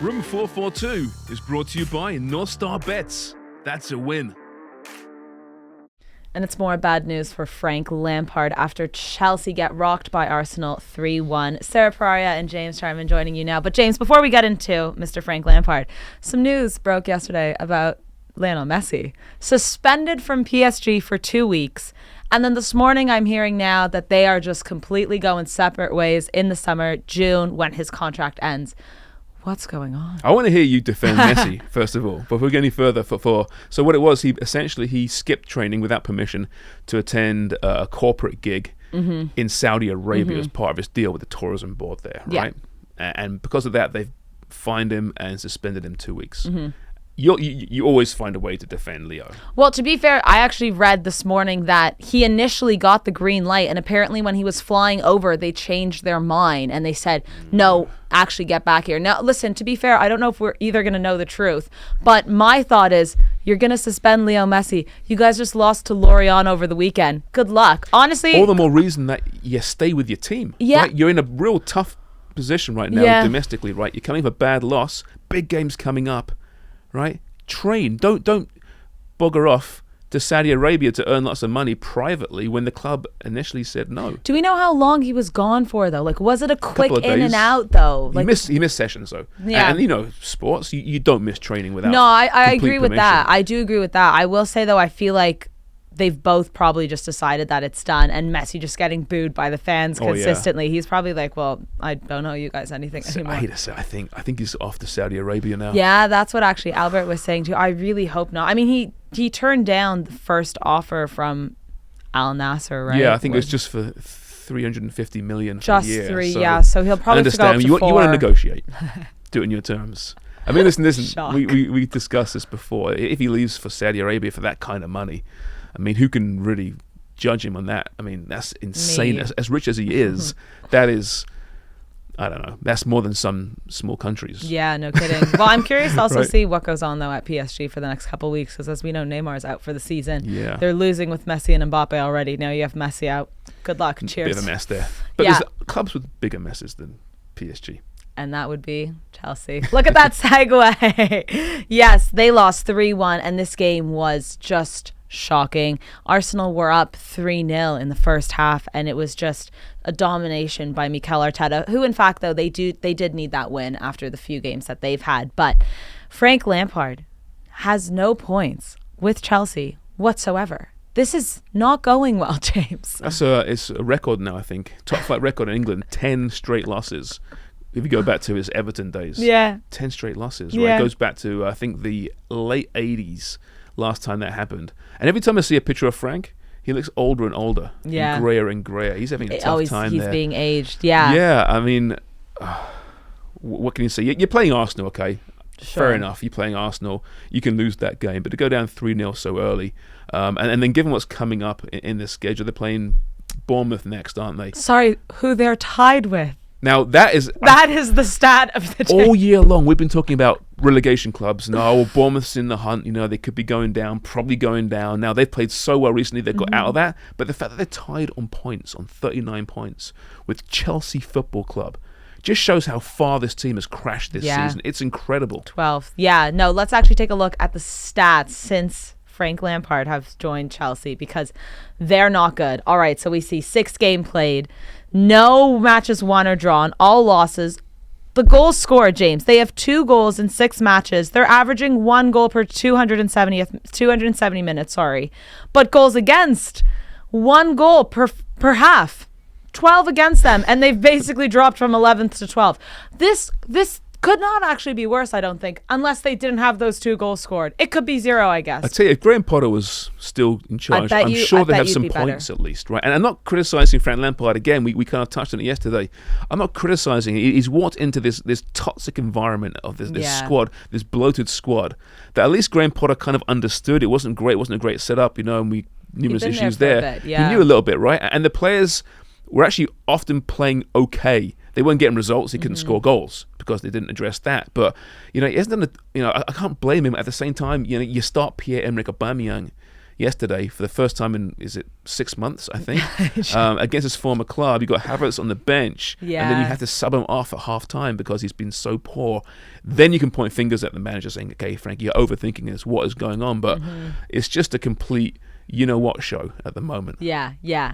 Room 442 is brought to you by North Star Bets. That's a win. And it's more bad news for Frank Lampard after Chelsea get rocked by Arsenal 3-1. Sarah Pereira and James Charman joining you now. But James, before we get into Mr. Frank Lampard, some news broke yesterday about Lionel Messi. Suspended from PSG for 2 weeks. And then this morning I'm hearing now that they are just completely going separate ways in the summer, June, when his contract ends. What's going on? I want to hear you defend Messi, first of all. Before we go any further, so what it was, he skipped training without permission to attend a corporate gig in Saudi Arabia as part of his deal with the tourism board there, right? And because of that, they've fined him and suspended him 2 weeks. You always find a way to defend Leo. Well, to be fair, I actually read this morning that he initially got the green light, and apparently when he was flying over, they changed their mind and they said, no, actually get back here. Now, listen, to be fair, I don't know if we're either going to know the truth, but my thought is you're going to suspend Leo Messi. You guys just lost to Lorient over the weekend. Good luck. Honestly. All the more reason that you stay with your team. Yeah. Right? You're in a real tough position right now domestically, right? You're coming off a bad loss. Big games coming up. Right? Train. Don't bugger off to Saudi Arabia to earn lots of money privately when the club initially said no. Do we know how long he was gone for, though? Like, was it a quick in days. And out, though? Like, he missed sessions, though. Yeah. And sports, you don't miss training without No, I agree with permission. that. I do agree with that. I will say, though, I feel like they've both probably just decided that it's done, and Messi just getting booed by the fans consistently. Yeah. He's probably like, well, I don't owe you guys anything anymore. I think he's off to Saudi Arabia now. Yeah, that's what actually Albert was saying too. I really hope not. I mean, he turned down the first offer from Al Nassr, right? Yeah, I think it was just for 350 million just a year. Just 3, yeah. So he'll probably understand. Go up to 4. You want to negotiate. Do it in your terms. I mean, listen. We discussed this before. If he leaves for Saudi Arabia for that kind of money, I mean, who can really judge him on that? I mean, that's insane. As rich as he is, that is, I don't know, that's more than some small countries. Yeah, no kidding. Well, I'm curious to also see what goes on, though, at PSG for the next couple of weeks, because as we know, Neymar's out for the season. Yeah. They're losing with Messi and Mbappe already. Now you have Messi out. Good luck. Cheers. Bit of a mess there. But there's clubs with bigger messes than PSG. And that would be Chelsea. Look at that segue. Yes, they lost 3-1, and this game was just shocking. Arsenal were up 3-0 in the first half, and it was just a domination by Mikel Arteta, who in fact, though, they did need that win after the few games that they've had. But Frank Lampard has no points with Chelsea whatsoever. This is not going well, James. It's a record now, I think. Top flight record in England, 10 straight losses. If you go back to his Everton days, 10 straight losses, right? It goes back to, I think, the late 80s. Last time that happened. And every time I see a picture of Frank, he looks older and older, and grayer and grayer. He's having a tough time there. He's being aged, yeah. Yeah, I mean, what can you say? You're playing Arsenal, okay? Sure. Fair enough, you're playing Arsenal. You can lose that game, but to go down 3-0 so early, and then given what's coming up in this schedule, they're playing Bournemouth next, aren't they? Sorry, who they're tied with. Now, that is the stat of the day. All year long, we've been talking about relegation clubs. No, Bournemouth's in the hunt. They could be going down, probably going down. Now, they've played so well recently, they've got out of that. But the fact that they're tied on points, on 39 points, with Chelsea Football Club, just shows how far this team has crashed this season. It's incredible. 12. Yeah, no, let's actually take a look at the stats since Frank Lampard has joined Chelsea, because they're not good. All right, so we see 6 games played. No matches won or drawn, all losses. The goals scored, James. They have 2 goals in 6 matches. They're averaging 1 goal per 270 minutes, But goals against, 1 goal per half. 12 against them, and they've basically dropped from 11th to 12th. This could not actually be worse, I don't think, unless they didn't have those 2 goals scored. It could be 0, I guess. I tell you, if Graham Potter was still in charge, I'm sure they'd have some points at least, right? And I'm not criticising Frank Lampard again. We kind of touched on it yesterday. I'm not criticising. He's walked into this toxic environment of this squad, this bloated squad, that at least Graham Potter kind of understood. It wasn't great. It wasn't a great setup, and we numerous issues there. He knew a little bit, right? And the players were actually often playing okay. They weren't getting results. He couldn't score goals because they didn't address that. But he hasn't done I can't blame him. At the same time, you start Pierre-Emerick Aubameyang. yesterday for the first time in, is it 6 months, I think, against his former club. You got Havertz on the bench, and then you have to sub him off at half time because he's been so poor. Then you can point fingers at the manager saying, okay, Frank, you're overthinking this. What is going on? But it's just a complete you-know-what show at the moment. Yeah.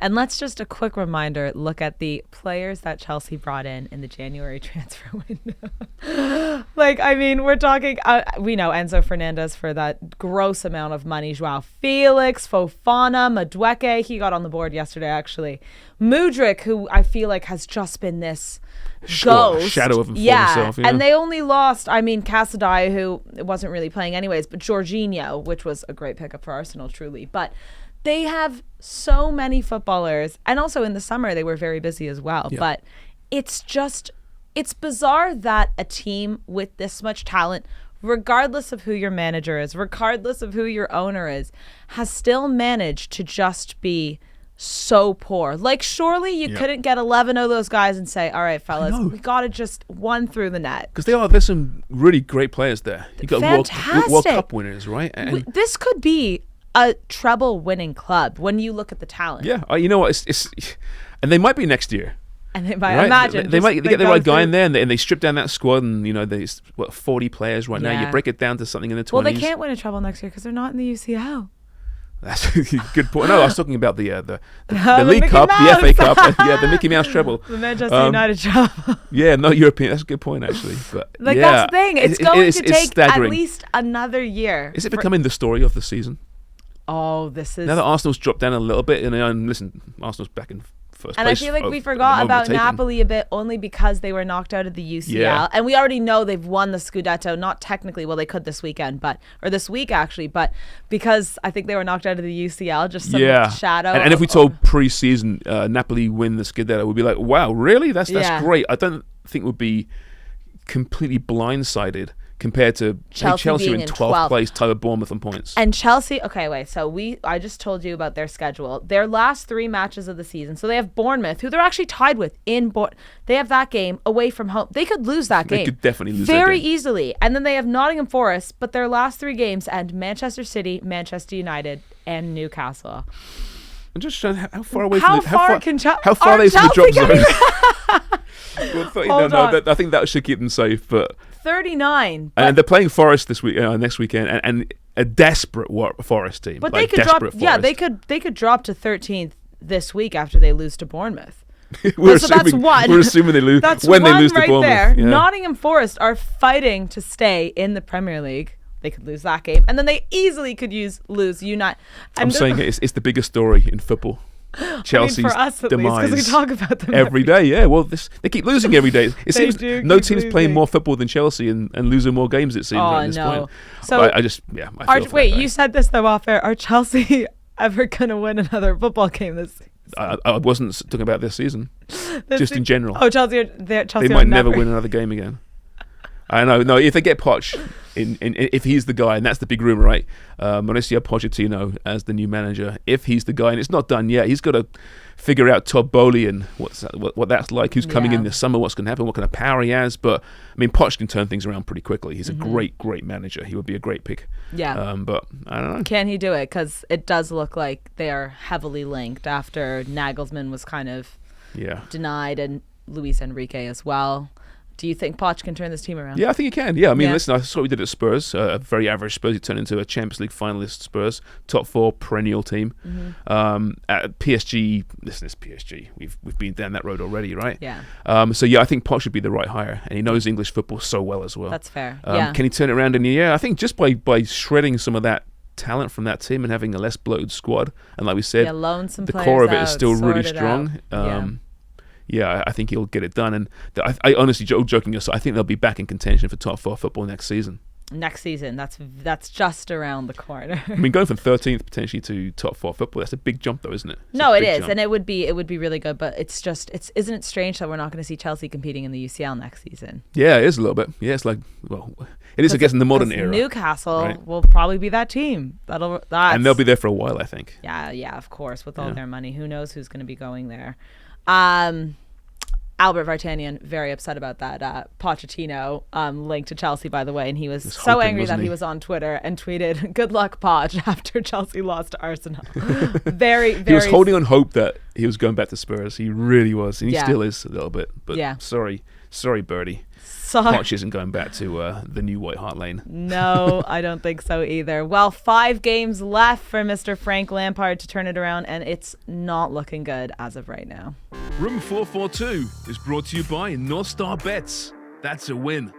And let's just a quick reminder, look at the players that Chelsea brought in the January transfer window. We're talking, we know Enzo Fernandez for that gross amount of money. Joao Felix, Fofana, Madueke, he got on the board yesterday, actually. Mudryk, who I feel like has just been this ghost. Shadow of himself. Yeah. And they only lost, Casadei, who wasn't really playing anyways, but Jorginho, which was a great pickup for Arsenal, truly. But they have so many footballers, and also in the summer they were very busy as well. Yeah. But it's bizarre that a team with this much talent, regardless of who your manager is, regardless of who your owner is, has still managed to just be so poor. Like, surely you couldn't get 11 of those guys and say, all right, fellas, we got to just one through the net. Because there's some really great players there. You got World Cup winners, right? And this could be a treble winning club when you look at the talent. Yeah, you know what? It's and they might be next year. And they might imagine they might get the right guy in there, and they strip down that squad, and there's 40 players right now. You break it down to something in the 20s. Well, they can't win a treble next year because they're not in the UCL. That's a good point. No, I was talking about the League Cup, the FA Cup, the Mickey Mouse treble. The Manchester United treble. Yeah, not European. That's a good point, actually. But that's the thing. It's going to take staggering. At least another year. Is it becoming the story of the season? Oh, this is... Now that Arsenal's dropped down a little bit, and listen, Arsenal's back in first place. And I feel like we forgot about Napoli a bit only because they were knocked out of the UCL. Yeah. And we already know they've won the Scudetto, not technically, well, they could this weekend, or this week actually, but because I think they were knocked out of the UCL, just some shadow. And if we told pre-season Napoli win the Scudetto, we'd be like, wow, really? That's great. I don't think we'd be completely blindsided compared to Chelsea in 12th place, tied with Bournemouth on points. And Chelsea, okay, wait, so I just told you about their schedule. Their last 3 matches of the season, so they have Bournemouth, who they're actually tied with they have that game away from home. They could lose that game. They could definitely lose very easily. And then they have Nottingham Forest, but their last 3 games end Manchester City, Manchester United, and Newcastle. I'm just trying how far away how from far are they from the drop zone? I think that should keep them safe, but 39. And they're playing Forest this week, next weekend, and a desperate Forest team. But they could drop. Forest. Yeah, they could drop to 13th this week after they lose to Bournemouth. That's one. We're assuming they lose when they lose to Bournemouth. There. Yeah. Nottingham Forest are fighting to stay in the Premier League. They could lose that game, and then they easily could lose United. I'm saying it's the biggest story in football. Chelsea's for us at demise. Least, because we talk about them every day. Yeah, well, they keep losing every day. It seems no team's playing more football than Chelsea and losing more games. It seems at this point. So I feel wait, you said this though off air. Are Chelsea ever going to win another football game this season? I wasn't talking about this season. Just in general. Oh, Chelsea they might never win another game again. I know. No, if they get Poch, if he's the guy, and that's the big rumor, right? Mauricio Pochettino as the new manager. If he's the guy, and it's not done yet, he's got to figure out Todd Bowley and what that's like. Who's coming in this summer? What's going to happen? What kind of power he has? But I mean, Poch can turn things around pretty quickly. He's a great manager. He would be a great pick. Yeah. But I don't know. Can he do it? Because it does look like they are heavily linked after Nagelsmann was kind of denied, and Luis Enrique as well. Do you think Poch can turn this team around? Yeah, I think he can. Yeah, I mean, listen, I saw what we did at Spurs. A very average Spurs. He turned into a Champions League finalist Spurs. Top 4 perennial team. At PSG, listen, it's PSG. We've been down that road already, right? Yeah. So, I think Poch should be the right hire. And he knows English football so well as well. That's fair. Can he turn it around in a year? I think just by shredding some of that talent from that team and having a less bloated squad. And like we said, the core of it is still really strong. I think he'll get it done. And I honestly, joking aside, I think they'll be back in contention for top 4 football next season. That's just around the corner. I mean, going from 13th potentially to top 4 football, that's a big jump though, isn't it? No, it is. And it would be really good, but isn't it strange that we're not going to see Chelsea competing in the UCL next season? Yeah, it is a little bit. Yeah, it's like, well, it is, I guess, in the modern era. Newcastle will probably be that team. And they'll be there for a while, I think. Yeah, of course, with all their money. Who knows who's going to be going there. Albert Vartanian, very upset about that Pochettino link to Chelsea, by the way, and he was so angry that he was on Twitter and tweeted, "Good luck, Poch," after Chelsea lost to Arsenal. Very, very. He was holding on hope that he was going back to Spurs. He really was, and he still is a little bit. But sorry, Bertie. Poch isn't going back to the new White Hart Lane. No, I don't think so either. Well, 5 games left for Mr. Frank Lampard to turn it around, and it's not looking good as of right now. Room 442 is brought to you by North Star Bets. That's a win.